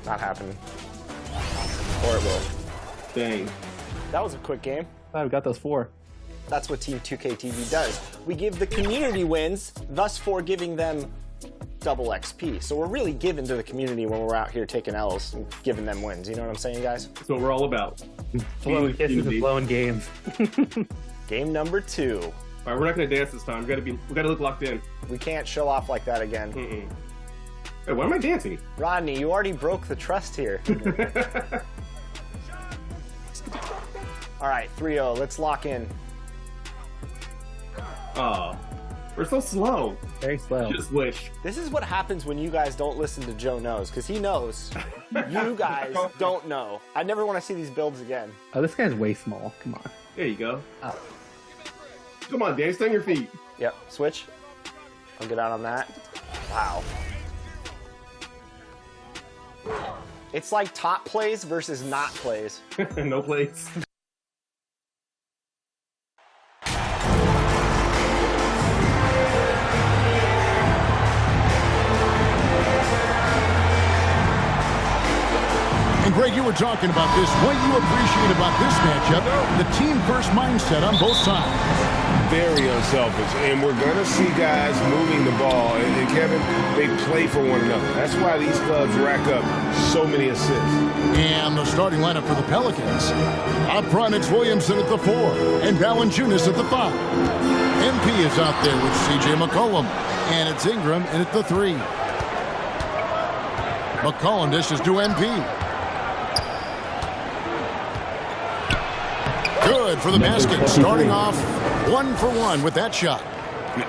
Not happening. Or it will. Dang. That was a quick game. I've got those 4. That's what Team 2K23 does. We give the community wins, thus for giving them double XP. So we're really giving to the community when we're out here taking L's and giving them wins. You know what I'm saying, guys? That's what we're all about. Blowing kisses and blowing games. Game number 2. All right, we're not gonna dance this time. We gotta look locked in. We can't show off like that again. Hey, why am I dancing? Rodney, you already broke the trust here. All right, 3-0. Let's lock in. Oh, we're so slow. Very slow. Just wish. This is what happens when you guys don't listen to Joe Knows, because he knows. You guys don't know. I never want to see these builds again. Oh, this guy's way small. Come on. There you go. Oh. Come on, Dan, stay on your feet. Yep, switch. I'll get out on that. Wow. It's like top plays versus not plays. No plays. And Greg, you were talking about this. What you appreciate about this matchup, the team-first mindset on both sides. Very unselfish, and we're going to see guys moving the ball. And Kevin, they play for one another. That's why these clubs rack up so many assists. And the starting lineup for the Pelicans. Up front, it's Williamson at the 4, and Valanciunas at the 5. MP is out there with C.J. McCollum, and it's Ingram in at the 3. McCollum dishes to MP. Good for the basket, starting off 1-for-1 with that shot.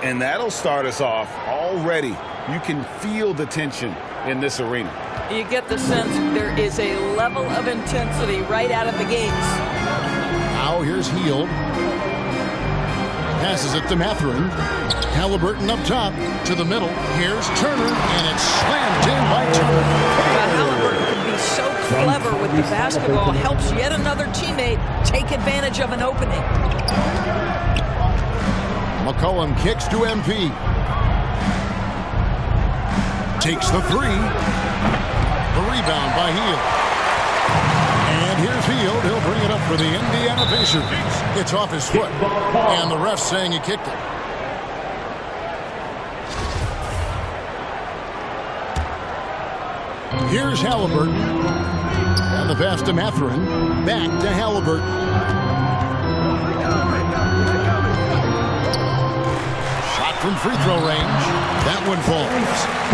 And that'll start us off already. You can feel the tension in this arena. You get the sense there is a level of intensity right out of the gates. Now here's Hield. Passes it to Mathurin. Halliburton up top to the middle. Here's Turner, and it's slammed in by Turner. Halliburton can be so clever with the basketball, helps yet another teammate take advantage of an opening. McCollum kicks to MP. Takes the 3. The rebound by Hield. And here's Hield. He'll bring it up for the Indiana Pacers. It's off his foot. And the ref's saying he kicked it. Here's Halliburton. And the pass to Mathurin. Back to Halliburton. Shot from free throw range. That one falls.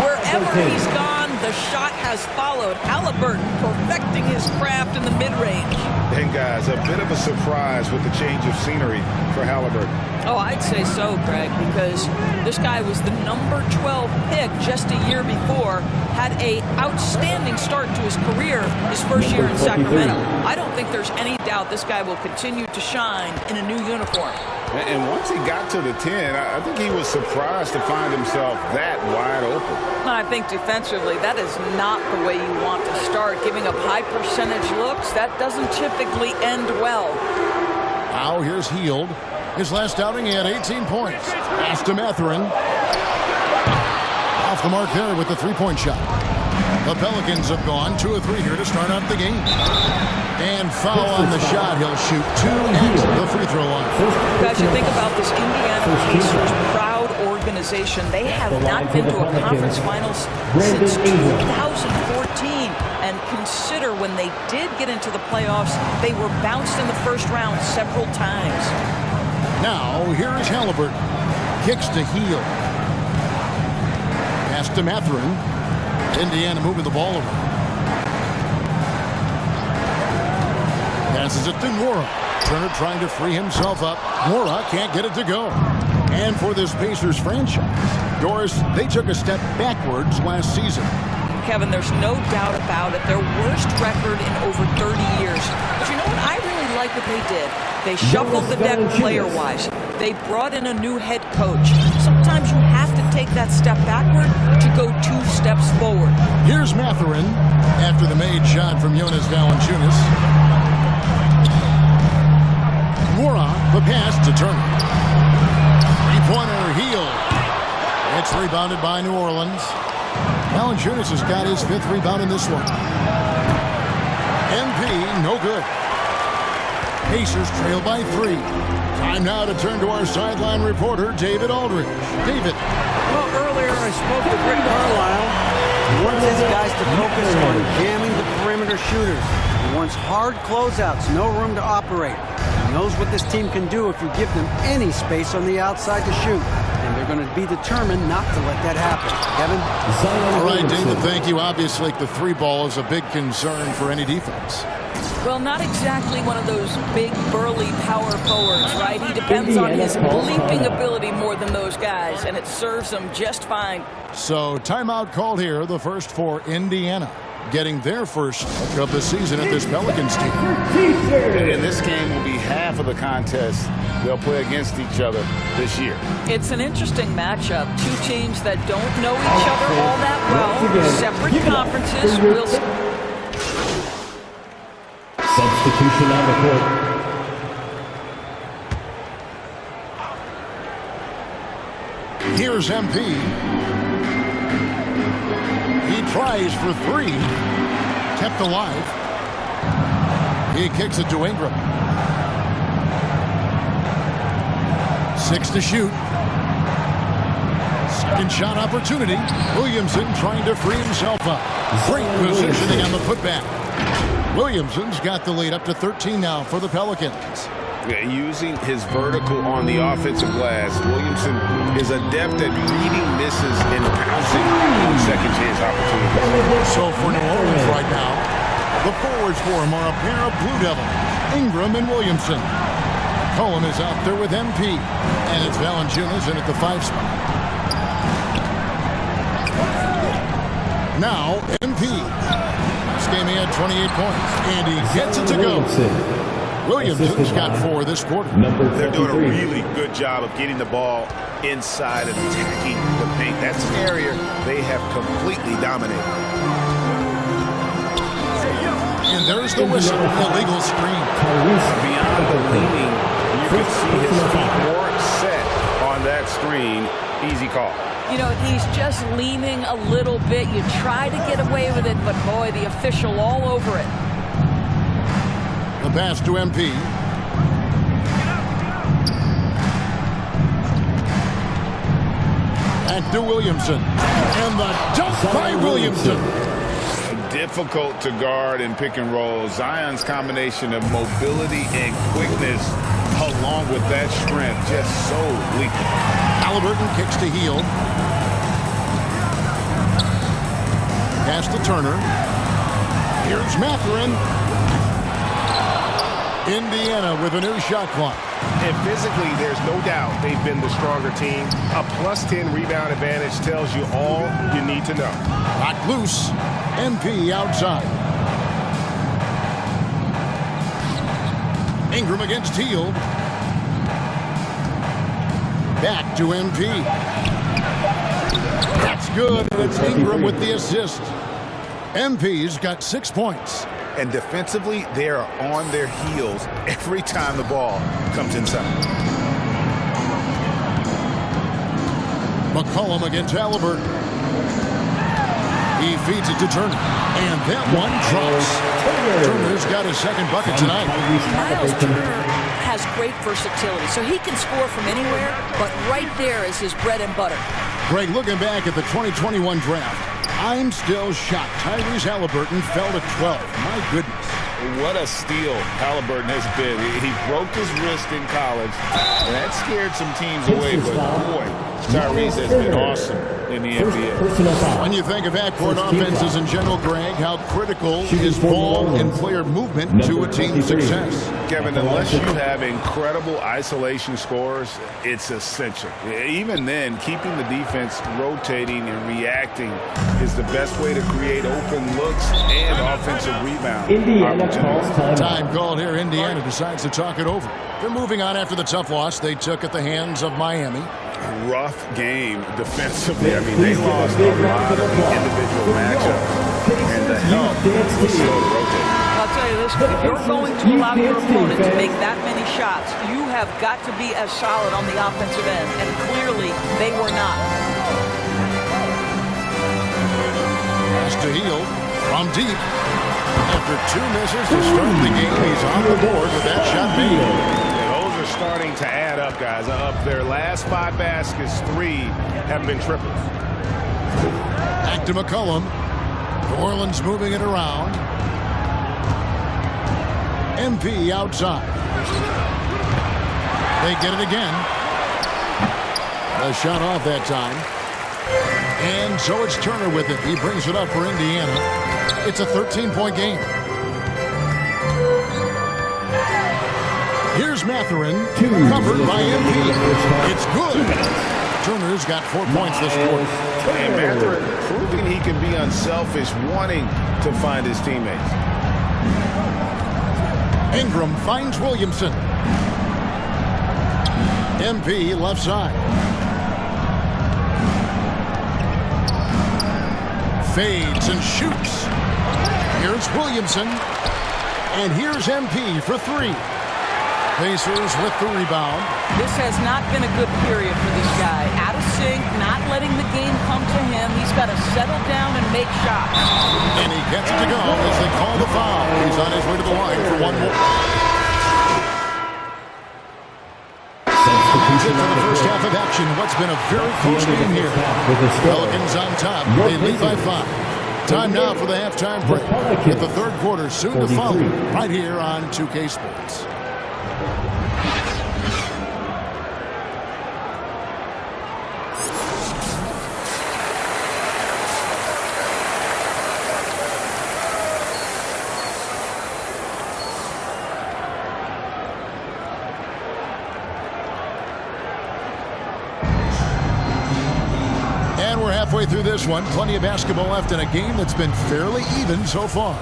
Wherever he's gone, the shot has followed. Halliburton perfecting his craft in the mid-range. And guys, a bit of a surprise with the change of scenery for Halliburton. Oh, I'd say so, Greg, because this guy was the number 12 pick just a year before, had a outstanding start to his career his first year in Sacramento. I don't think there's any doubt this guy will continue to shine in a new uniform. And once he got to the 10, I think he was surprised to find himself that wide open. I think defensively, that is not the way you want to start. Giving up high percentage looks, that doesn't typically end well. Now here's Hield. His last outing, he had 18 points. Pass to Mathurin. Off the mark there with the three-point shot. The Pelicans have gone 2 of 3 here to start out the game. And foul on the shot. He'll shoot 2 at the free throw line. Guys, you think about this Indiana Pacers proud organization. They have not been to a conference finals since 2014. And consider when they did get into the playoffs, they were bounced in the first round several times. Now, here is Halliburton. Kicks to Hield. Pass to Mathurin. Indiana moving the ball over. Passes it to Nwora. Turner trying to free himself up. Nwora can't get it to go. And for this Pacers franchise, Doris, they took a step backwards last season. Kevin, there's no doubt about it. Their worst record in over 30 years. But you know what? I really like what they did. They shuffled the deck player-wise. They brought in a new head coach. Sometimes you have to take that step backward to go 2 steps forward. Here's Mathurin after the made shot from Jonas Valanciunas. Nwora, the pass to Turner. Three-pointer, Hield. It's rebounded by New Orleans. Valanciunas has got his 5th rebound in this one. No good. Pacers trail by 3. Time now to turn to our sideline reporter, David Aldridge. David. Well, earlier I spoke with Rick Carlisle. He wants his guys to focus on jamming the perimeter shooters. He wants hard closeouts, no room to operate. He knows what this team can do if you give them any space on the outside to shoot. And they're going to be determined not to let that happen. Kevin? All right, David, thank you. Obviously, the 3-ball is a big concern for any defense. Well, not exactly one of those big, burly power forwards, right? He depends on his leaping ability more than those guys, and it serves him just fine. So, timeout called here, the first for Indiana, getting their first of the season at this Pelicans team. And this game will be half of the contest they'll play against each other this year. It's an interesting matchup. Two teams that don't know each other all that well. Separate conferences. We'll see. Substitution on the court. Here's MP. He tries for 3. Kept alive. He kicks it to Ingram. 6 to shoot. Second shot opportunity. Williamson trying to free himself up. Great positioning on the putback. Williamson's got the lead up to 13 now for the Pelicans. Yeah, using his vertical on the offensive glass, Williamson is adept at reading misses and pouncing on second chance opportunities. So for New Orleans right now, the forwards for him are a pair of Blue Devils, Ingram and Williamson. Cohen is out there with MP, and it's Valanciunas in at the 5 spot. Now MP. This game he had 28 points, and he gets it to go. Williamson's got 4 this quarter. They're doing a really good job of getting the ball inside and attacking the paint. That's an area they have completely dominated. And there's the whistle, illegal screen. Beyond the leaning, you can see his feet weren't set on that screen. Easy call. You know, he's just leaning a little bit. You try to get away with it, but boy, the official all over it. The pass to MP. Back to Williamson. And the dunk by Williamson. Difficult to guard and pick and roll. Zion's combination of mobility and quickness along with that strength just so lethal. Halliburton kicks to Hield. Pass to Turner. Here's Mathurin. Indiana with a new shot clock. And physically, there's no doubt they've been the stronger team. A +10 rebound advantage tells you all you need to know. Knocked loose. MP outside. Ingram against Hield. Back to MP. That's good. And it's Ingram with the assist. MP's got 6 points. And defensively, they are on their heels every time the ball comes inside. McCollum against Halliburton. He feeds it to Turner. And that one drops. Turner's got his second bucket tonight. Miles Turner has great versatility, so he can score from anywhere, but right there is his bread and butter. Greg, looking back at the 2021 draft, I'm still shocked. Tyrese Halliburton fell to 12. My goodness. What a steal Halliburton has been. He broke his wrist in college, and that scared some teams away, but boy, Tyrese has been awesome in the NBA. When you think of backcourt offenses in general, Greg, how critical is ball and player movement to a team's success? Kevin, unless you have incredible isolation scores, it's essential. Even then, keeping the defense rotating and reacting is the best way to create open looks and offensive rebound opportunities. Time called here. Indiana decides to talk it over. They're moving on after the tough loss they took at the hands of Miami. Rough game defensively. I mean, they lost a lot of the individual matchups, and the help was slow to rotate. I'll tell you this, if you're going to allow your opponent to make that many shots, you have got to be as solid on the offensive end, and clearly they were not. Pass to Hield from deep. And After 2 misses to start the game, he's on the board with that shot made. And those are starting to add up, guys. Up their last 5 baskets, 3 have been triples. Back to McCollum. New Orleans moving it around. MP outside. They get it again. A shot off that time. And so it's Turner with it. He brings it up for Indiana. It's a 13-point game. Here's Mathurin, covered by MP. It's good. Turner's got 4 points this quarter. And Mathurin proving he can be unselfish, wanting to find his teammates. Ingram finds Williamson. MP left side. Fades and shoots. Here's Williamson. And here's MP for 3. Pacers with the rebound. This has not been a good period for this guy. Out of sync, not letting the game come to him. He's got to settle down and make shots. And he gets it to go as they call the foul. He's on his way to the line for 1 more. That's it for the first half of action. What's been a very close game here. Pelicans on top. They lead by 5. Time now for the halftime break. With the third quarter soon to follow right here on 2K Sports. Halfway through this one, plenty of basketball left in a game that's been fairly even so far.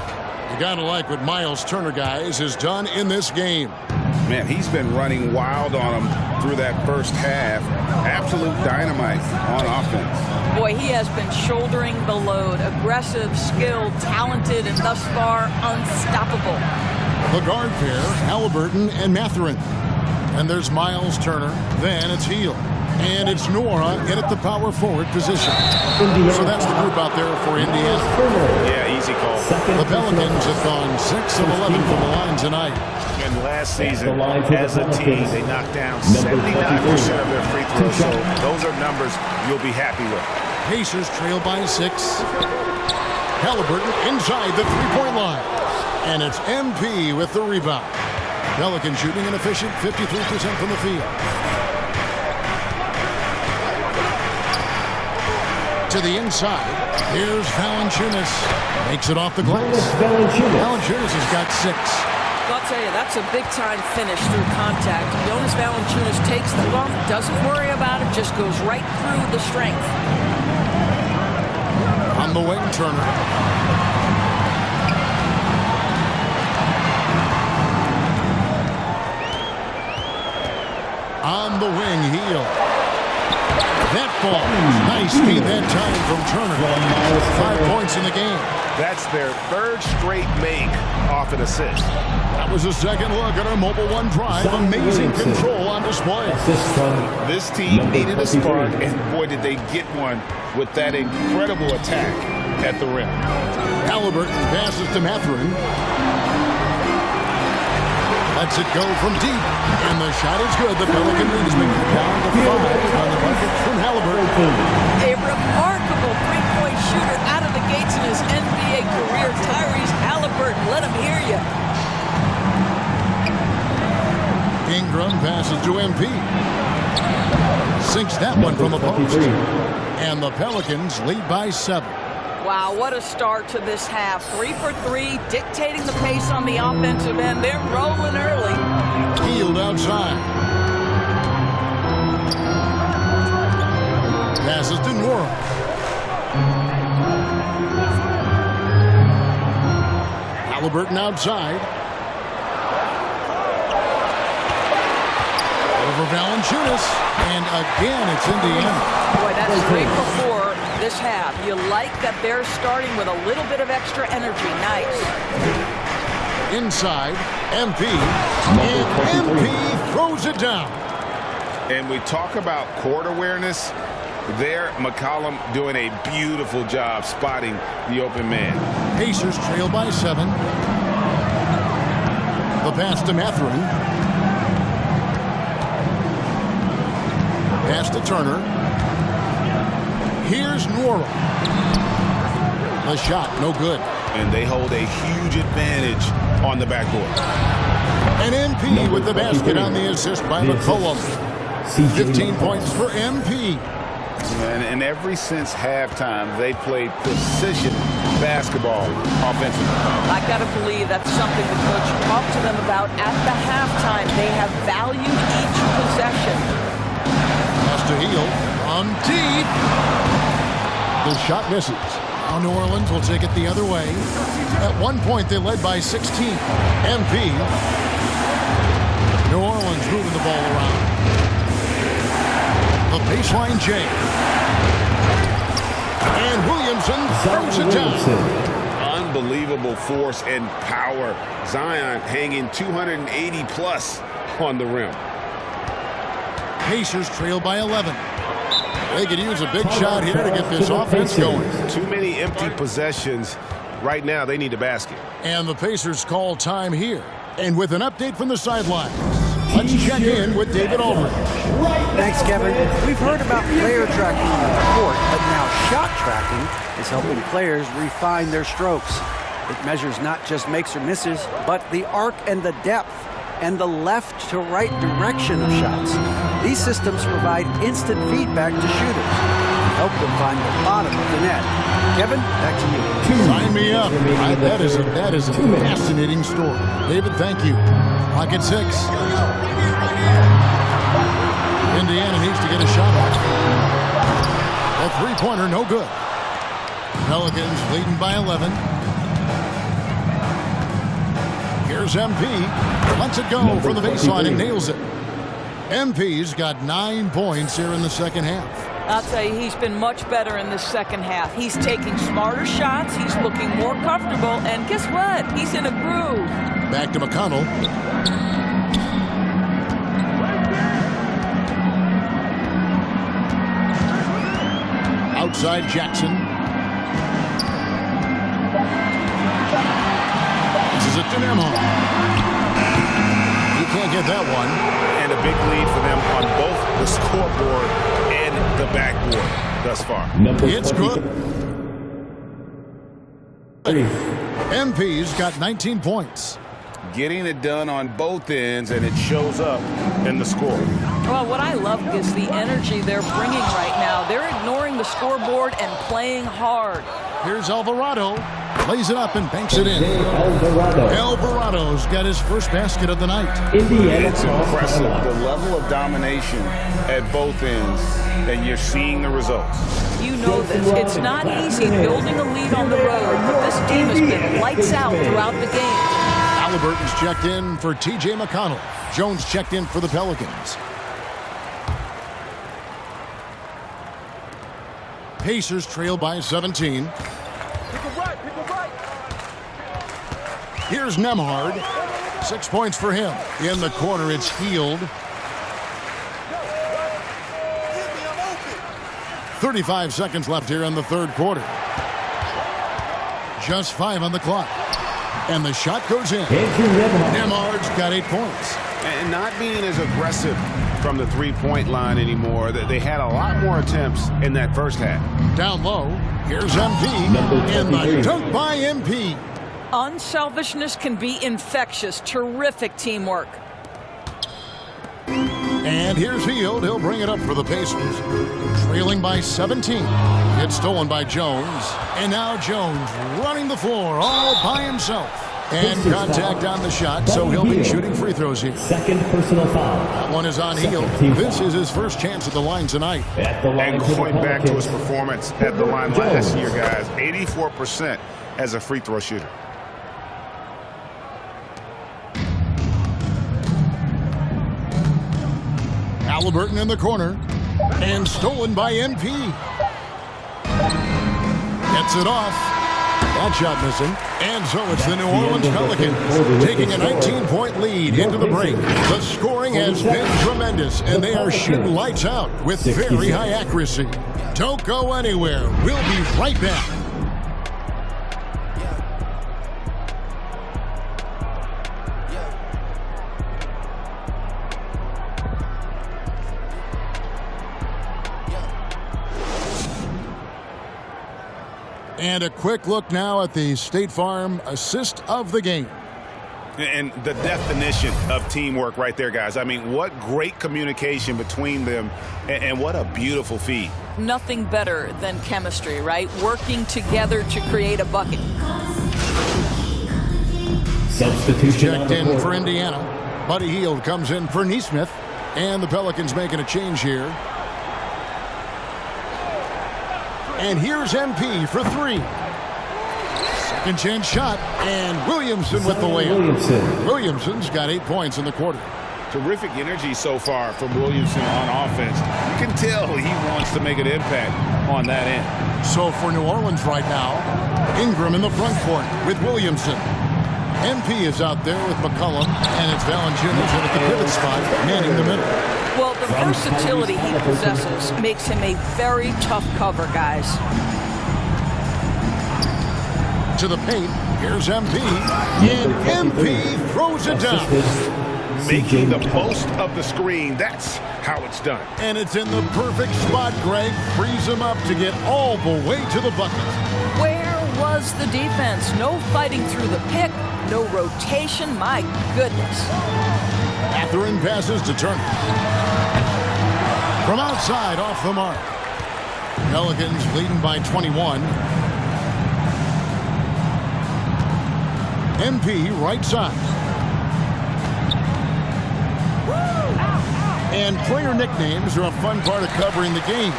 You gotta like what Miles Turner, guys, has done in this game. Man, he's been running wild on him through that first half. Absolute dynamite on offense. Boy, he has been shouldering the load. Aggressive, skilled, talented, and thus far unstoppable. The guard pair, Halliburton and Mathurin. And there's Miles Turner. Then it's Hield. And it's Nora in at the power forward position. So that's the group out there for Indiana. Yeah, easy call. The Pelicans have gone 6 of 11 from the line tonight. And last season, as a team, they knocked down 79% of their free throws. So those are numbers you'll be happy with. Pacers trail by 6. Halliburton inside the three-point line. And it's MP with the rebound. Pelican shooting an efficient 53% from the field. To the inside. Here's Valanciunas. Makes it off the glass. Valanciunas has got 6. I'll tell you, that's a big-time finish through contact. Jonas Valanciunas takes the bump, doesn't worry about it, just goes right through the strength. On the wing, Turner. On the wing, Hield. That ball, nice feed that time from Turner. 5 points in the game. That's their 3rd straight make off an assist. That was a second look at our Mobile One drive. Amazing control on display. This team needed a spark, and boy, did they get one with that incredible attack at the rim. Halliburton passes to Mathurin. Lets it go from deep, and the shot is good. The Pelican lead has been down to 5 on the bucket from Halliburton. A remarkable three-point shooter out of the gates in his NBA career. Tyrese Halliburton, let him hear you. Ingram passes to MP. Sinks that one from the post. And the Pelicans lead by 7. Wow, what a start to this half. 3 for 3, dictating the pace on the offensive end. They're rolling early. Hield outside. Passes to Nora. Halliburton outside. Over Valanciunas. And again, it's Indiana. Boy, that's 3 for 4. This half. You like that they're starting with a little bit of extra energy. Nice. Inside, MP. And MP throws it down. And we talk about court awareness. There, McCollum doing a beautiful job spotting the open man. Pacers trail by 7. The pass to Mathurin. Pass to Turner. Here's Nora. The shot, no good. And they hold a huge advantage on the backboard. And MP with the basket on the assist by McCollum. 15 points for MP. And ever since halftime, they played precision basketball offensively. I got to believe that's something the coach talked to them about at the halftime. They have valued each possession. Pass to Heel on deep. The shot misses. Now New Orleans will take it the other way. At one point, they led by 16. MP. New Orleans moving the ball around. The baseline J. And Williamson throws it down. Unbelievable force and power. Zion hanging 280 plus on the rim. Pacers trail by 11. They could use a big shot here to get this offense going. Too many empty possessions. Right now, they need a basket. And the Pacers call time here. And with an update from the sidelines, let's check in with David Aldridge. Thanks, Kevin. We've heard about player tracking on the court, but now shot tracking is helping players refine their strokes. It measures not just makes or misses, but the arc and the depth and the left to right direction of shots. These systems provide instant feedback to shooters, help them find the bottom of the net. Kevin, back to you. Sign me up. That is a fascinating story. David, thank you. Clock at 6. Indiana needs to get a shot off. A three-pointer, no good. Pelicans leading by 11. Here's MP. Lets it go from the baseline and nails it. MP's got 9 points here in the second half. I'll tell you, he's been much better in the second half. He's taking smarter shots. He's looking more comfortable. And guess what? He's in a groove. Back to McConnell. Outside Jackson. This is a Nemhard. You can't get that one. And a big lead for them on both the scoreboard and the backboard thus far. It's good. MP's got 19 points. Getting it done on both ends, and it shows up in the score. Well, what I love is the energy they're bringing right now. They're ignoring the scoreboard and playing hard. Here's Alvarado. Plays it up and banks it in. Alvarado's got his first basket of the night. It's impressive, the level of domination at both ends, and you're seeing the results. You know this. It's not easy building a lead on the road, but this team has been lights out throughout the game. Halliburton's checked in for T.J. McConnell. Jones checked in for the Pelicans. Pacers trail by 17. Here's Nemhard. 6 points for him. In the corner, it's Healed. 35 seconds left here in the third quarter. Just 5 on the clock. And the shot goes in. Nemhard's got 8 points. And not being as aggressive from the three-point line anymore. They had a lot more attempts in that first half. Down low, here's MP. And the dunk by MP. Unselfishness can be infectious. Terrific teamwork. And here's Healed. He'll bring it up for the Pacers. Trailing by 17. It's stolen by Jones. And now Jones running the floor all by himself. And contact on the shot, so he'll be shooting free throws here. Second personal foul. That one is on Healed. This is his first chance at the line tonight. And going back to his performance at the line last year, guys, 84% as a free throw shooter. Halliburton in the corner. And stolen by MP. Gets it off. That shot missing. And so it's the New Orleans Pelicans taking a 19-point lead into the break. The scoring has been tremendous, and they are shooting lights out with very high accuracy. Don't go anywhere. We'll be right back. And a quick look now at the State Farm assist of the game. And the definition of teamwork right there, guys. I mean, what great communication between them, and what a beautiful feed. Nothing better than chemistry, right? Working together to create a bucket. Substitution Checked in for Indiana. Buddy Hield comes in for Neesmith. And the Pelicans making a change here. And here's MP for three. Second chance shot, and Williamson with the layup. Williamson's got 8 points in the quarter. Terrific energy so far from Williamson on offense. You can tell he wants to make an impact on that end. So for New Orleans right now, Ingram in the front court with Williamson. MP is out there with McCollum, and it's Valanciunas at the pivot spot, manning the middle. Well, the versatility he possesses makes him a very tough cover, guys. To the paint, here's MP, and MP throws it down. Making the most of the screen, that's how it's done. And it's in the perfect spot. Greg frees him up to get all the way to the bucket. Where was the defense? No fighting through the pick, no rotation, my goodness. Mathurin passes to Turner. From outside, off the mark. Pelicans leading by 21. MP right side. And player nicknames are a fun part of covering the game.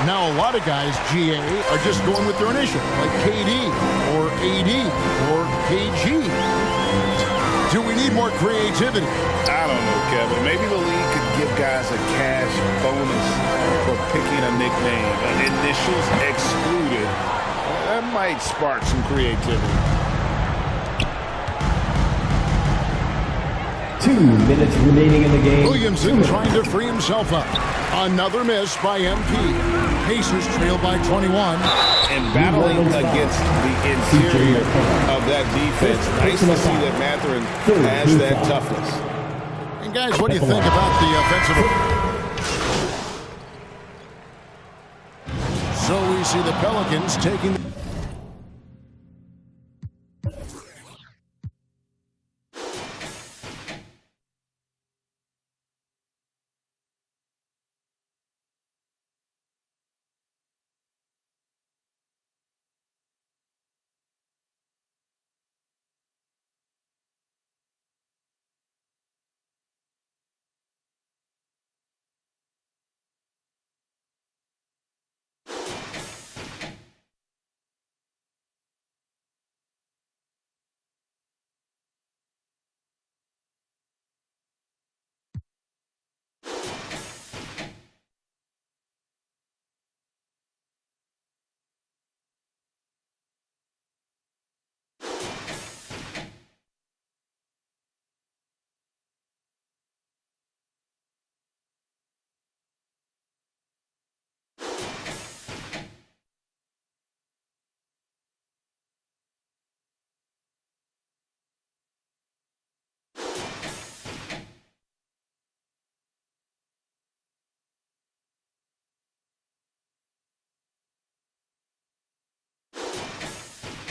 Now a lot of guys, GA, are just going with their initial, like KD or AD or KG. Do we need more creativity? I don't know, Kevin. Maybe the league could give guys a cash bonus for picking a nickname. Initials excluded. That might spark some creativity. 2 minutes remaining in the game. Williamson trying to free himself up. Another miss by MP. Pacers trail by 21. And battling against the interior of that defense. Nice to see that Mathurin has that toughness. And guys, what do you think about the offensive? So we see the Pelicans taking...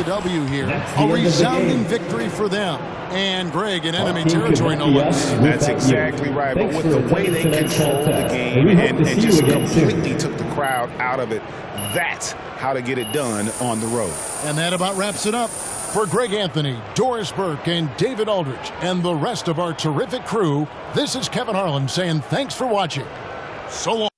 W here. A resounding victory for them. And Greg in enemy territory, no less. That's exactly right. But with the way they controlled the game and just completely took the crowd out of it, that's how to get it done on the road. And that about wraps it up. For Greg Anthony, Doris Burke, and David Aldridge, and the rest of our terrific crew, this is Kevin Harlan saying thanks for watching. So long.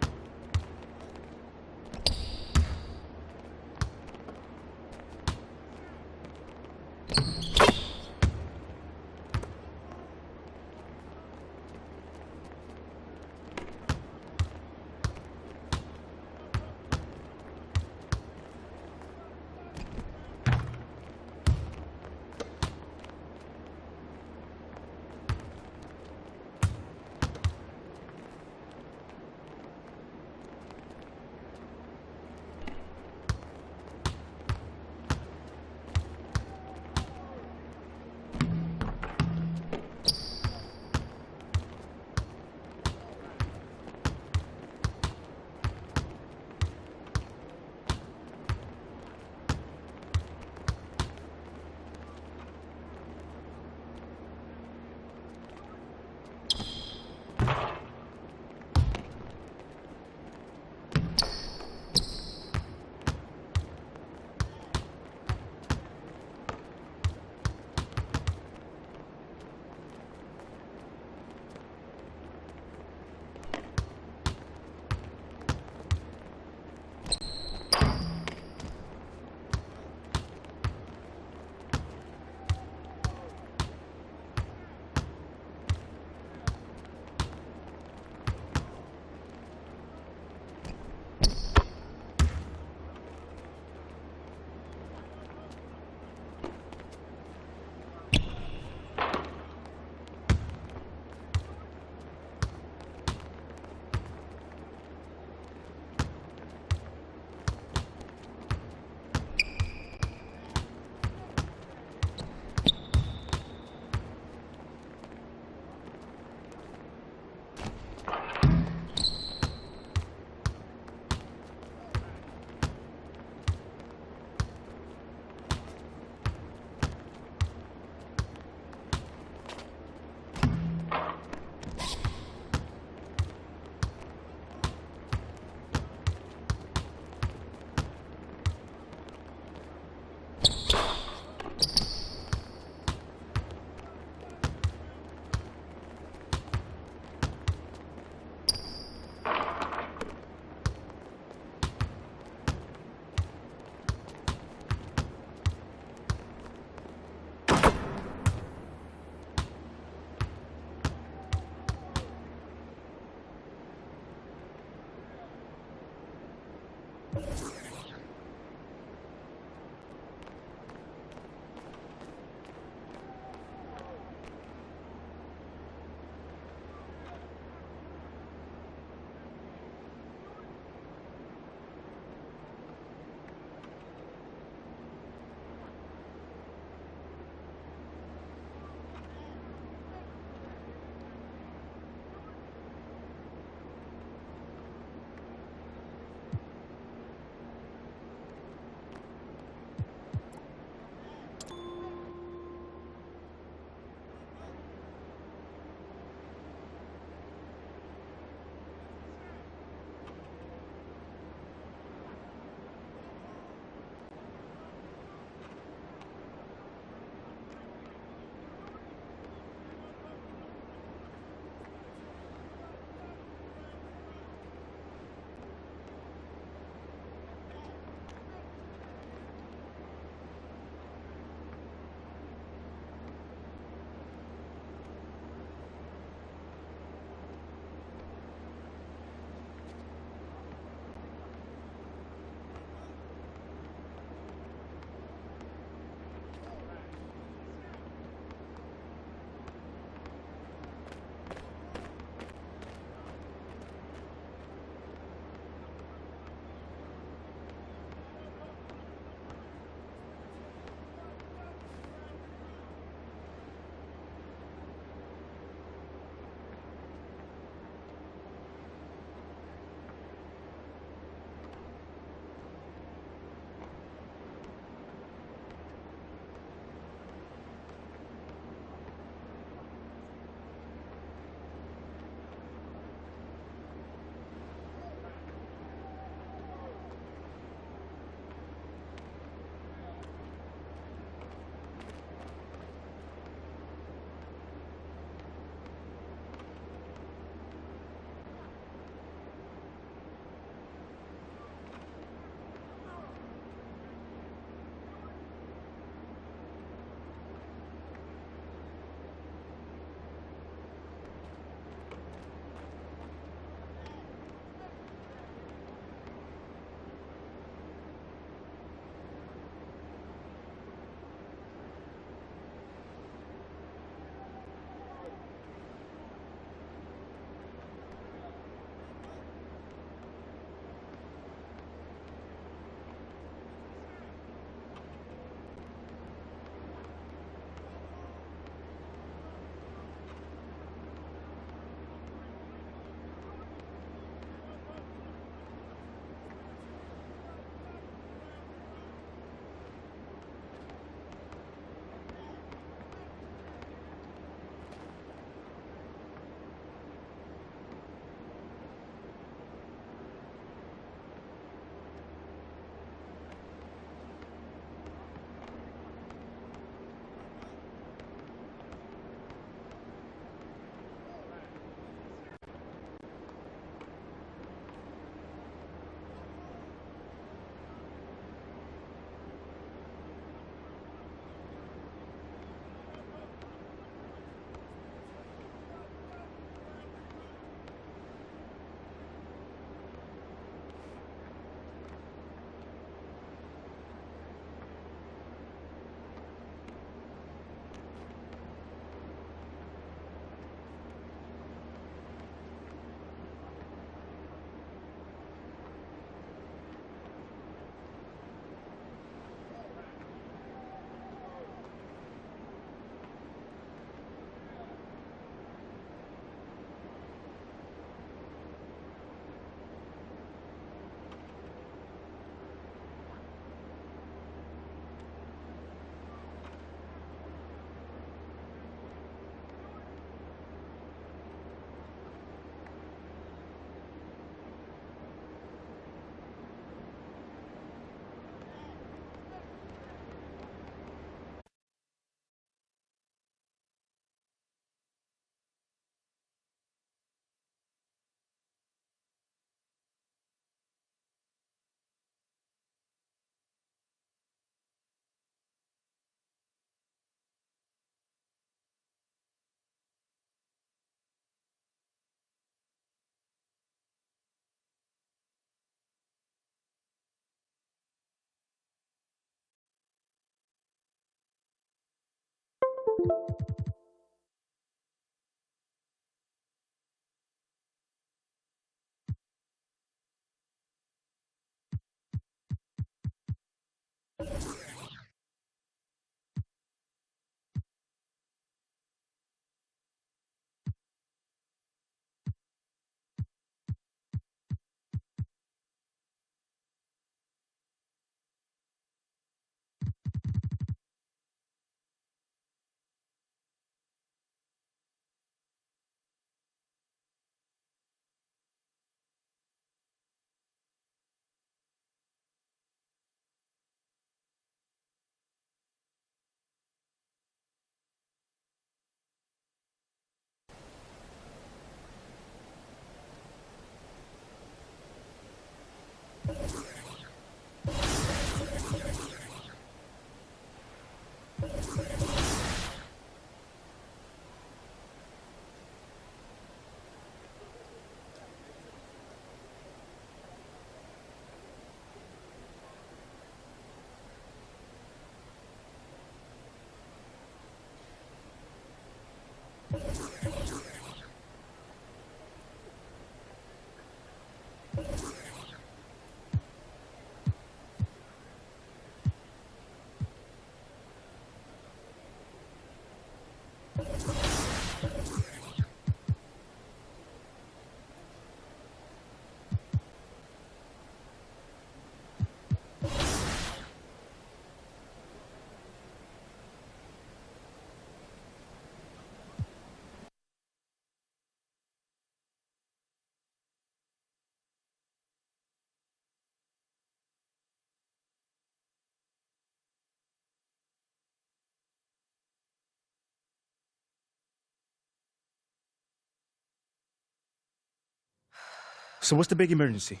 So what's the big emergency?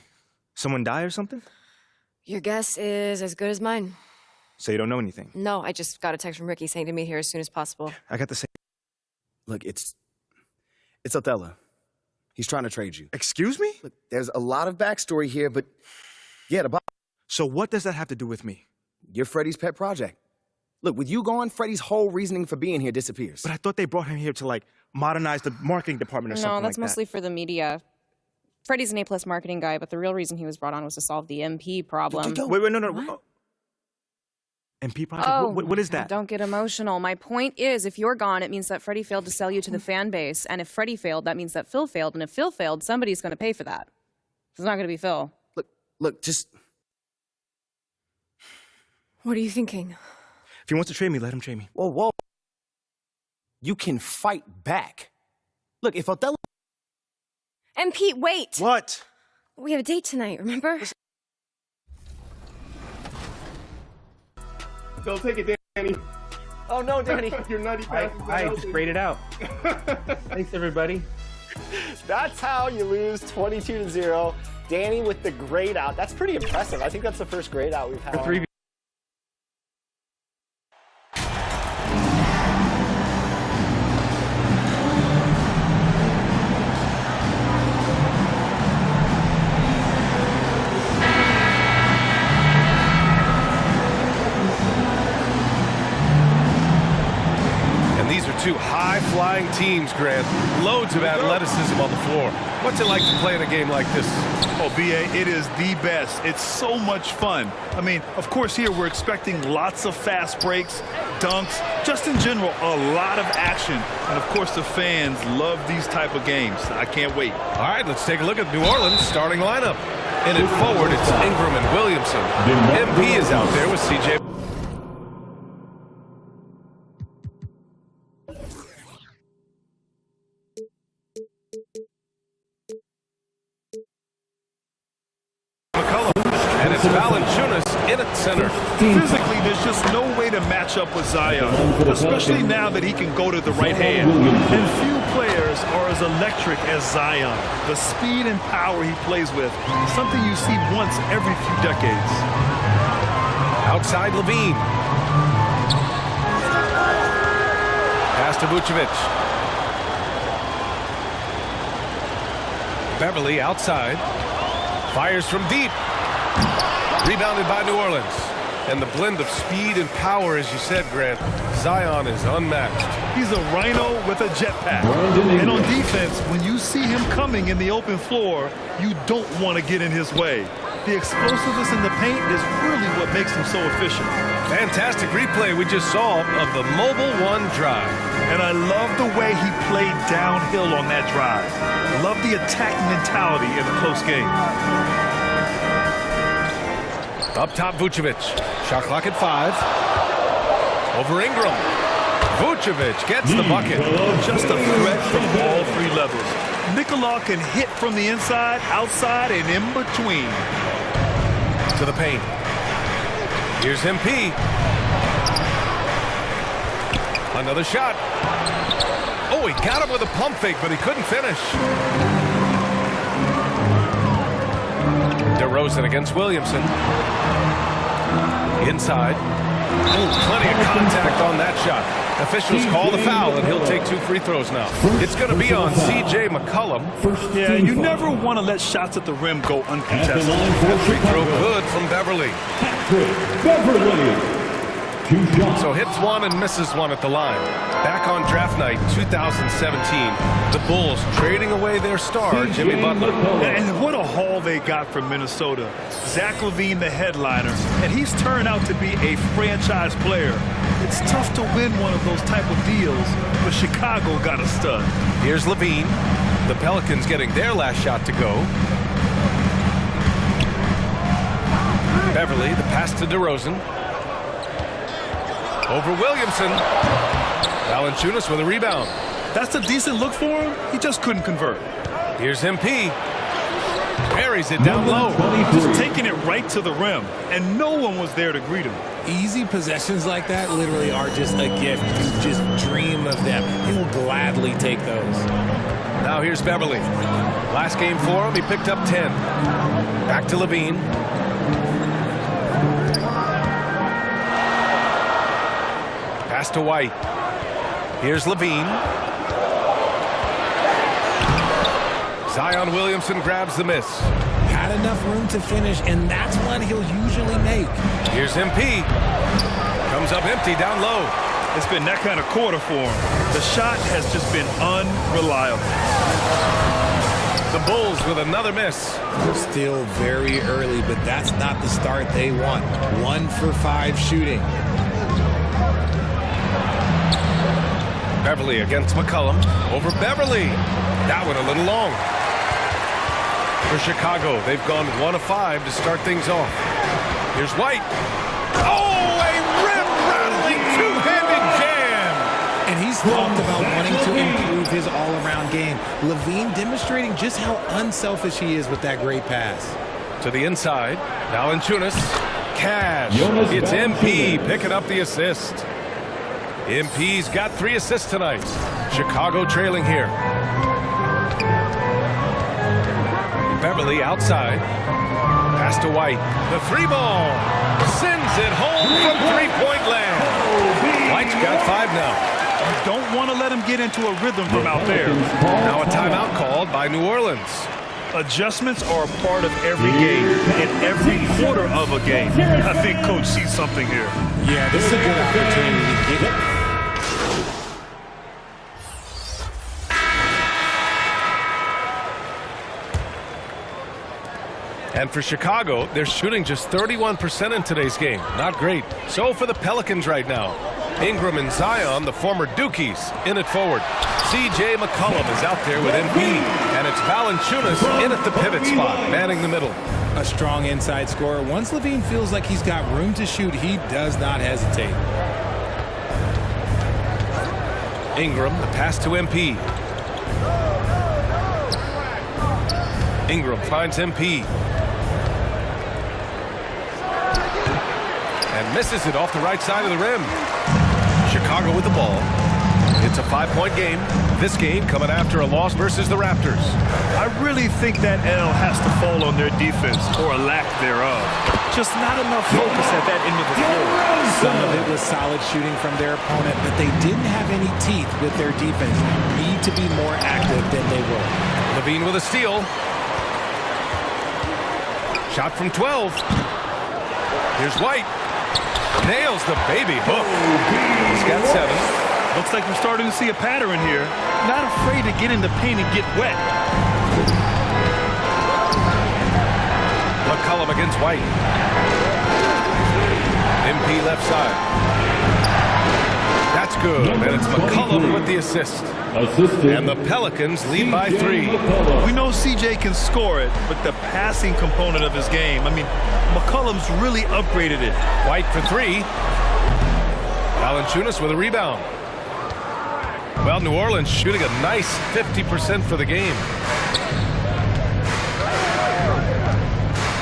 Someone die or something? Your guess is as good as mine. So you don't know anything? No, I just got a text from Ricky saying to meet here as soon as possible. I got the same. Look, it's Othello. He's trying to trade you. Excuse me? Look, there's a lot of backstory here, but yeah, So what does that have to do with me? You're Freddie's pet project. Look, with you gone, Freddie's whole reasoning for being here disappears. But I thought they brought him here to, like, modernize the marketing department or something like that. No, that's mostly for the media. Freddie's an A+ marketing guy, but the real reason he was brought on was to solve the MP problem. Wait, no. MP project? Oh, what is that? Don't get emotional. My point is, if you're gone, it means that Freddie failed to sell you to the fan base. And if Freddie failed, that means that Phil failed. And if Phil failed, somebody's going to pay for that. It's not going to be Phil. Look, just... What are you thinking? If he wants to trade me, let him trade me. Whoa. You can fight back. Look, if Othello... And Pete, wait! What? We have a date tonight, remember? Don't take it, Danny. Oh no, Danny. Your nutty passes. I just sprayed it out. Thanks, everybody. That's how you lose 22-0. Danny with the grade out. That's pretty impressive. I think that's the first grade out we've had. Two high-flying teams, Grant. Loads of athleticism on the floor. What's it like to play in a game like this? Oh, B.A., it is the best. It's so much fun. I mean, of course, here we're expecting lots of fast breaks, dunks, just in general, a lot of action. And, of course, the fans love these type of games. I can't wait. All right, let's take a look at New Orleans' starting lineup. In it forward, it's Ingram and Williamson. MP is out there with C.J. And it's Valanciunas in at center. Physically, there's just no way to match up with Zion, especially now that he can go to the right hand. And few players are as electric as Zion. The speed and power he plays with, something you see once every few decades. Outside Levine. Pass to Vucevic. Beverly outside. Fires from deep. Rebounded by New Orleans. And the blend of speed and power, as you said, Grant, Zion is unmatched. He's a rhino with a jetpack. And on defense, when you see him coming in the open floor, you don't want to get in his way. The explosiveness in the paint is really what makes him so efficient. Fantastic replay we just saw of the Mobile One drive. And I love the way he played downhill on that drive. Love the attack mentality in a close game. Up top, Vucevic. Shot clock at 5. Over Ingram. Vucevic gets the bucket. Just a threat from all 3 levels. Nikola can hit from the inside, outside, and in between. To the paint. Here's MP. Another shot. Oh, he got him with a pump fake, but he couldn't finish. DeRozan against Williamson. Inside. Oh, plenty of contact on that shot. Officials call the foul, and he'll take 2 free throws now. It's going to be on C.J. McCollum. Yeah, you never want to let shots at the rim go uncontested. That free throw good from Beverly. So hits 1 and misses 1 at the line. Back on draft night 2017, the Bulls trading away their star, Jimmy Butler. And what a haul they got from Minnesota. Zach LaVine, the headliner, and he's turned out to be a franchise player. It's tough to win one of those type of deals, but Chicago got a stud. Here's LaVine. The Pelicans getting their last shot to go. Beverly, the pass to DeRozan. Over Williamson. Valanciunas with a rebound. That's a decent look for him. He just couldn't convert. Here's MP. Buries it down low. Just taking it right to the rim, and no one was there to greet him. Easy possessions like that literally are just a gift. You just dream of them. He'll gladly take those. Now here's Beverly. Last game for him, he picked up 10. Back to LaVine. Pass to White. Here's LaVine. Zion Williamson grabs the miss. Had enough room to finish, and that's what he'll usually make. Here's MP. Comes up empty down low. It's been that kind of quarter for him. The shot has just been unreliable. The Bulls with another miss. Still very early, but that's not the start they want. 1 for 5 shooting. Beverly against McCollum. Over Beverly. That one a little long. For Chicago, they've gone 1 of 5 to start things off. Here's White. Oh, a rim-rattling two-handed jam! And he's talked about wanting to improve his all-around game. LaVine demonstrating just how unselfish he is with that great pass. To the inside. Valanciunas. Cash. It's MP picking up the assist. MP's got 3 assists tonight. Chicago trailing here. Beverly outside. Pass to White. The 3-ball. Sends it home from 3-point land. White's got 5 now. You don't want to let him get into a rhythm from out there. Now a timeout called by New Orleans. Adjustments are a part of every game and every quarter of a game. I think Coach sees something here. Yeah, this is a good opportunity to get it. And for Chicago, they're shooting just 31% in today's game. Not great. So for the Pelicans right now, Ingram and Zion, the former Dukies, in it forward. C.J. McCollum is out there with MP. And it's Valanciunas in at the pivot spot, manning the middle. A strong inside scorer. Once LaVine feels like he's got room to shoot, he does not hesitate. Ingram, the pass to MP. Ingram finds MP. And misses it off the right side of the rim. Chicago with the ball. It's a 5-point game. This game coming after a loss versus the Raptors. I really think that L has to fall on their defense, or a lack thereof. Just not enough focus at that end of the floor. Some of it was solid shooting from their opponent, but they didn't have any teeth with their defense. Need to be more active than they were. LaVine with a steal. Shot from 12. Here's White. Nails the baby hook. He's got 7. Looks like we're starting to see a pattern here. Not afraid to get in the paint and get wet. McCollum against White. MP left side. That's good, and it's McCollum with the assist. And the Pelicans lead by 3. We know CJ can score it, but the passing component of his game, I mean, McCollum's really upgraded it. White for 3. Valanciunas with a rebound. Well, New Orleans shooting a nice 50% for the game.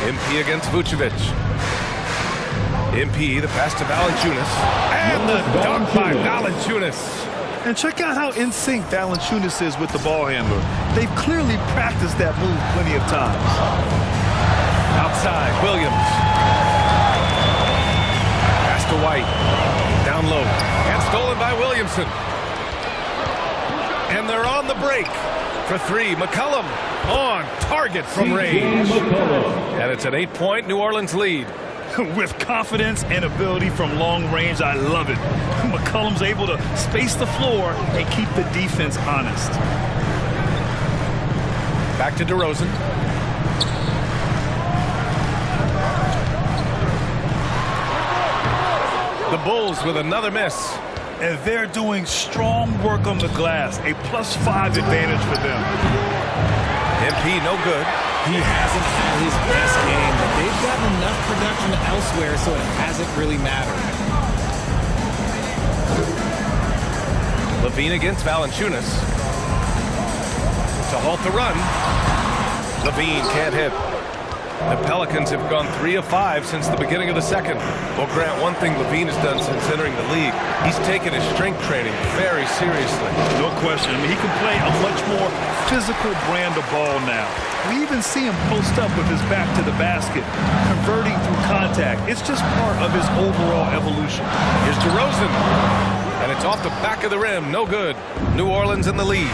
MP against Vucevic. MP, the pass to Valanciunas. And the dunk by Valanciunas. And check out how in sync Valanciunas is with the ball handler. They've clearly practiced that move plenty of times. Outside, Williams. Pass to White. Down low. And stolen by Williamson. And they're on the break for 3. McCollum on target from range. And it's an 8-point New Orleans lead. With confidence and ability from long range, I love it. McCollum's able to space the floor and keep the defense honest. Back to DeRozan. The Bulls with another miss. And they're doing strong work on the glass. A +5 advantage for them. MP no good. He hasn't had his best game, but they've gotten enough production elsewhere, so it hasn't really mattered. Levine against Valanciunas. To halt the run. Levine can't hit. The Pelicans have gone 3 of 5 since the beginning of the second. Well, Grant, one thing Levine has done since entering the league, he's taken his strength training very seriously. No question. I mean, he can play a much more physical brand of ball now. We even see him post up with his back to the basket, converting through contact. It's just part of his overall evolution. Here's DeRozan. And it's off the back of the rim. No good. New Orleans in the lead.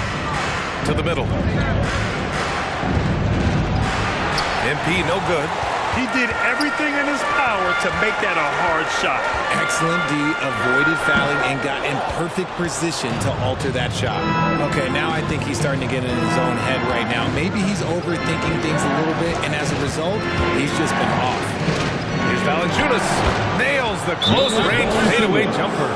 To the middle. MP no good. He did everything in his power to make that a hard shot. Excellent D, avoided fouling, and got in perfect position to alter that shot. Okay, now I think he's starting to get in his own head right now. Maybe he's overthinking things a little bit, and as a result, he's just been off. Here's Valanciunas. Nails the close-range fadeaway jumper.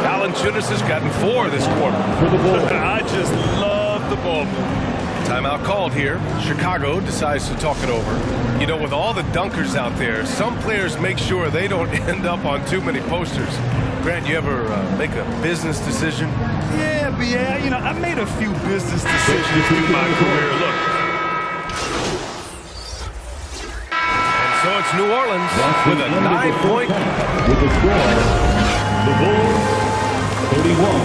Valanciunas has gotten 4 this quarter. I just love the ball movement. Timeout called here. Chicago decides to talk it over. You know, with all the dunkers out there, some players make sure they don't end up on too many posters. Grant, you ever make a business decision? Yeah, you know, I made a few business decisions through my career. Look. And so it's New Orleans with a 9-point. With the score, the Bulls 31,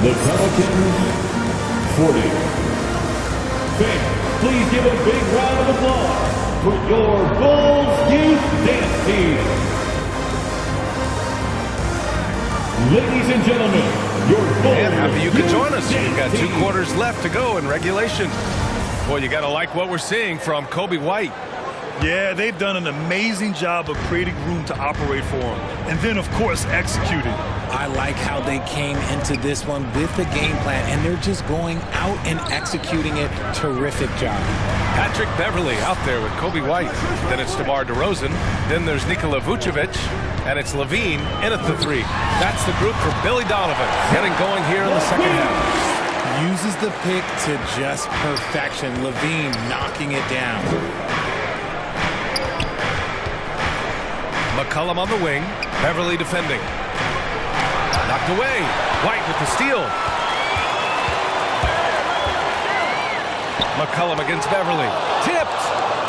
the Pelicans 40. Please give a big round of applause for your Bulls Youth Dance Team. Ladies and gentlemen, your Bulls. And happy you could join us. We've got 2 quarters left to go in regulation. Boy, you got to like what we're seeing from Kobe White. Yeah, they've done an amazing job of creating room to operate for him. And then, of course, executing. I like how they came into this one with the game plan, and they're just going out and executing it. Terrific job. Patrick Beverley out there with Kobe White. Then it's DeMar DeRozan. Then there's Nikola Vucevic. And it's Levine in at the 3. That's the group for Billy Donovan. Getting going here in the second half. Uses the pick to just perfection. Levine knocking it down. McCollum on the wing. Beverley defending. Knocked away. White with the steal. McCollum against Beverley. Tipped.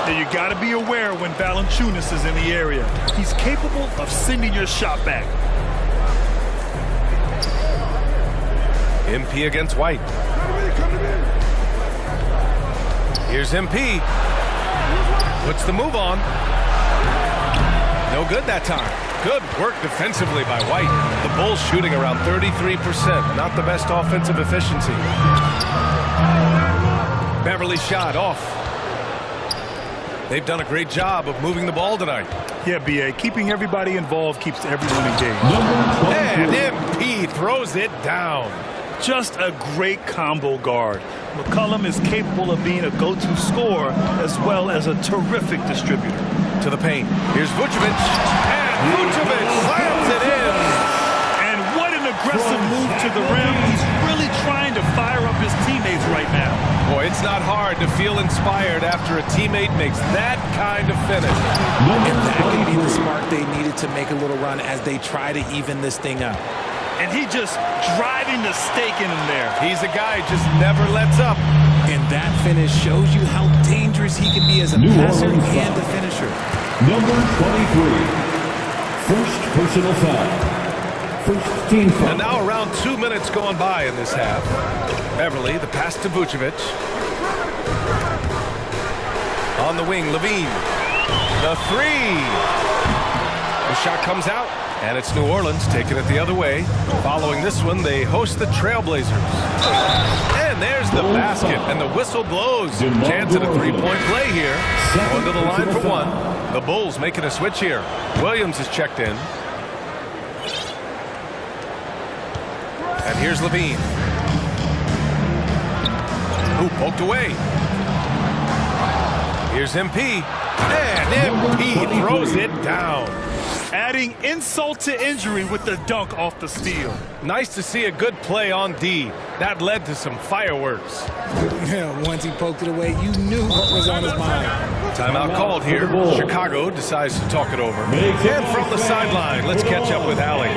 Now you got to be aware when Valanciunas is in the area. He's capable of sending your shot back. MP against White. Here's MP. Puts the move on. No good that time. Good work defensively by White. The Bulls shooting around 33%. Not the best offensive efficiency. Beverly shot off. They've done a great job of moving the ball tonight. Yeah, B.A. Keeping everybody involved keeps everyone engaged. And MP throws it down. Just a great combo guard. McCollum is capable of being a go-to scorer as well as a terrific distributor. To the paint. Here's Vucevic. And Vucevic slams it in. And what an aggressive move to the rim. He's really trying to fire up his teammates right now. Boy, it's not hard to feel inspired after a teammate makes that kind of finish. And that could be the spark they needed to make a little run as they try to even this thing up. And he just driving the stake in him there. He's a guy who just never lets up. And that finish shows you how dangerous he can be as a passer and a finisher. Number 23. First personal foul. First team foul. And now around 2 minutes gone by in this half. Beverly, the pass to Vucevic. On the wing, Levine. The three. The shot comes out, and it's New Orleans taking it the other way. Following this one, they host the Trailblazers. And there's the basket, and the whistle blows. Chance at a three-point play here. Going to the line for one. The Bulls making a switch here. Williams is checked in. And here's Levine. Who poked away. Here's MP. And MP throws it down. Adding insult to injury with the dunk off the steal. Nice to see a good play on D. That led to some fireworks. Yeah, once he poked it away, you knew what was on his mind. Timeout called here. Chicago decides to talk it over. And from the sideline, let's catch up with Allie.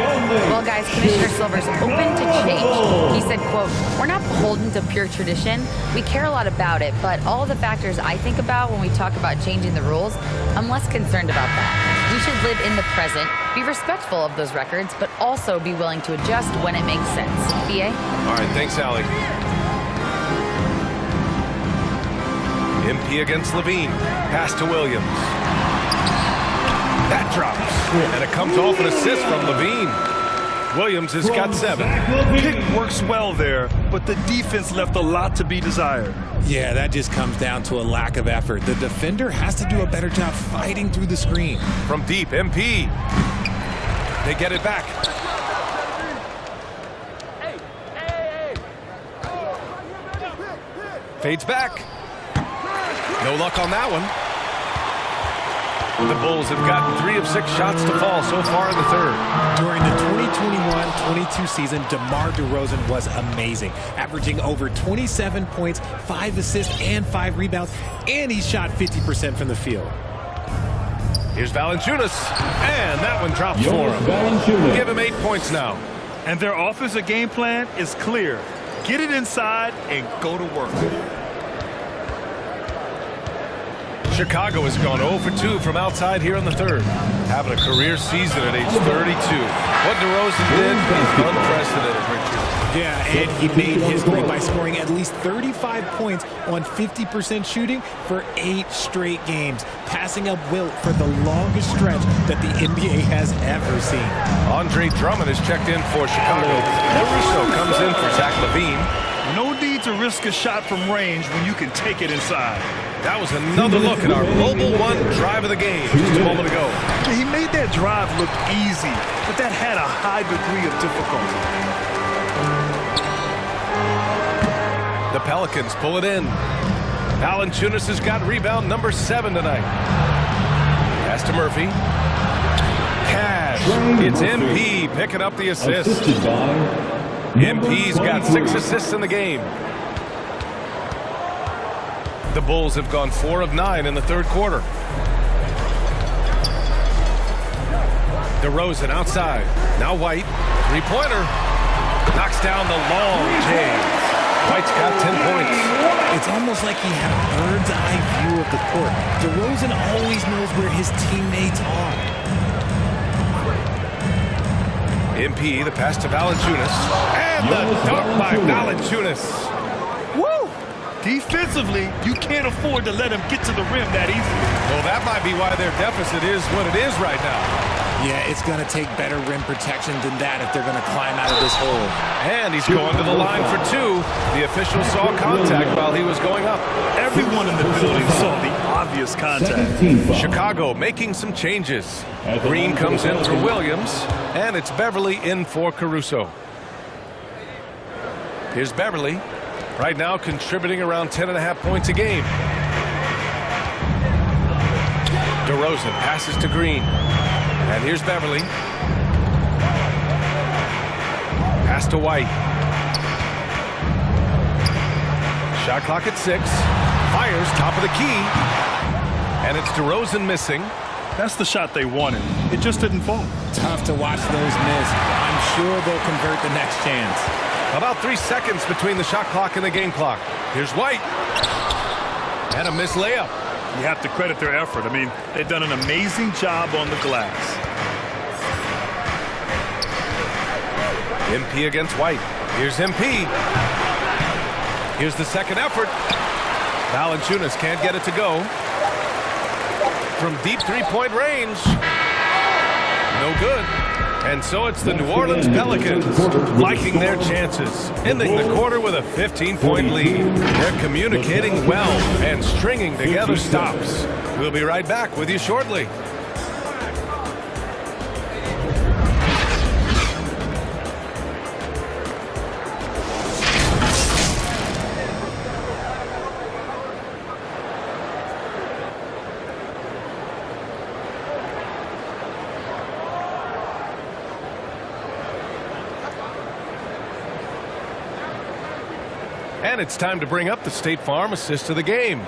Well, guys, Commissioner Silver's open to change. He said, quote, "We're not beholden to pure tradition. We care a lot about it, but all the factors I think about when we talk about changing the rules, I'm less concerned about that. We should live in the present, be respectful of those records, but also be willing to adjust when it makes sense." B.A.? All right, thanks, Allie. MP against Levine. Pass to Williams. That drops. And it comes off an assist from Levine. Williams has got 7. Kick works well there, but the defense left a lot to be desired. Yeah, that just comes down to a lack of effort. The defender has to do a better job fighting through the screen. From deep, MP. They get it back. Fades back. No luck on that one. The Bulls have gotten 3 of 6 shots to fall so far in the third. During the 2021-22 season, DeMar DeRozan was amazing, averaging over 27 points, 5 assists, and 5 rebounds, and he shot 50% from the field. Here's Valanciunas, and that one drops for him. Give him 8 points now. And their offensive game plan is clear. Get it inside and go to work. Chicago has gone 0 for 2 from outside here in the third. Having a career season at age 32. What DeRozan did is unprecedented, Richard. Yeah, and he made history by scoring at least 35 points on 50% shooting for 8 straight games, passing up Wilt for the longest stretch that the NBA has ever seen. Andre Drummond is checked in for Chicago. Russo comes in for Zach LaVine. No need to risk a shot from range when you can take it inside. That was another look at our Mobile One drive of the game just a moment ago. He made that drive look easy, but that had a high degree of difficulty. The Pelicans pull it in. Valanciunas has got rebound number 7 tonight. Pass to Murphy. Cash. It's MP picking up the assist. MP's got 6 assists in the game. The Bulls have gone 4 of 9 in the third quarter. DeRozan outside. Now White. Three-pointer. Knocks down the long James. White's got 10 points. It's almost like he had a bird's eye view of the court. DeRozan always knows where his teammates are. MP, the pass to Valanciunas. And the dunk by Valanciunas. Woo! Defensively, you can't afford to let him get to the rim that easily. Well, that might be why their deficit is what it is right now. Yeah, it's going to take better rim protection than that if they're going to climb out of this hole. And he's going to the line for 2. The official saw contact while he was going up. Everyone in the building saw the obvious contact. Chicago making some changes. Green comes in for Williams, and it's Beverly in for Caruso. Here's Beverly, right now contributing around 10.5 points a game. DeRozan passes to Green, and here's Beverly. Pass to White. Shot clock at 6. Fires top of the key, and it's DeRozan missing. That's the shot they wanted. It just didn't fall. Tough to watch those miss. I'm sure they'll convert the next chance. About 3 seconds between the shot clock and the game clock. Here's White. And a missed layup. You have to credit their effort. I mean, they've done an amazing job on the glass. MP against White. Here's MP. Here's the second effort. Valanciunas can't get it to go. From deep three-point range. No good. And so it's the New Orleans Pelicans liking their chances, ending the quarter with a 15-point lead. They're communicating well and stringing together stops. We'll be right back with you shortly. And it's time to bring up the State Farm assist of the game.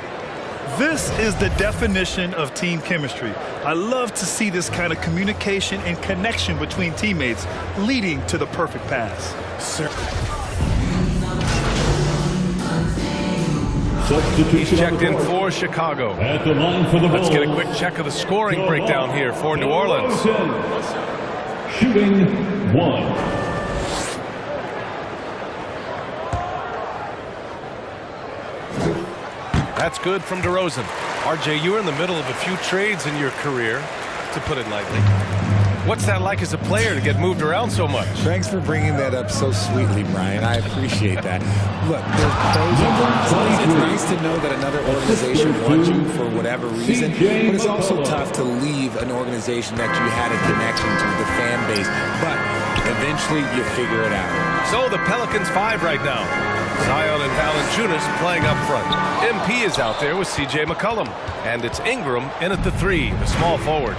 This is the definition of team chemistry. I love to see this kind of communication and connection between teammates leading to the perfect pass. He's checked in for Chicago. At the line for the Let's get a ball. quick check of the scoring breakdown here for New Orleans. Shooting 1. That's good from DeRozan. RJ, you were in the middle of a few trades in your career, to put it lightly. What's that like as a player to get moved around so much? Thanks for bringing that up so sweetly, Brian. I appreciate that. Look, there's pros and cons. It's nice to know that another organization wants you for whatever reason, but it's also tough to leave an organization that you had a connection to, the fan base. But eventually you figure it out. So the Pelicans 5 right now. Zion and Valanciunas playing up front. MP is out there with CJ McCollum. And it's Ingram in at the 3, the small forward.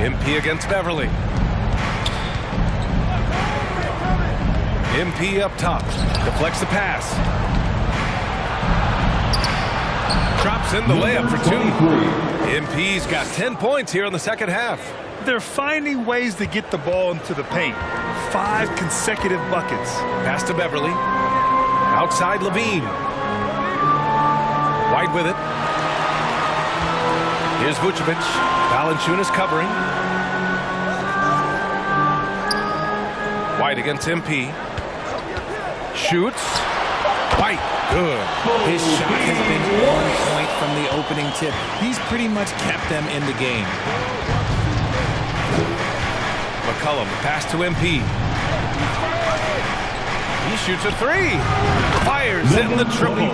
MP against Beverly. MP up top. Deflects the pass. Drops in the layup for 2. MP's got 10 points here in the second half. They're finding ways to get the ball into the paint. 5 consecutive buckets. Pass to Beverly. Outside Levine. White with it. Here's Vucevic. Valanciunas covering. White against MP. Shoots. White. Good. His shot has been on point from the opening tip. He's pretty much kept them in the game. McCollum, pass to MP. He shoots a 3. Fires in the triple.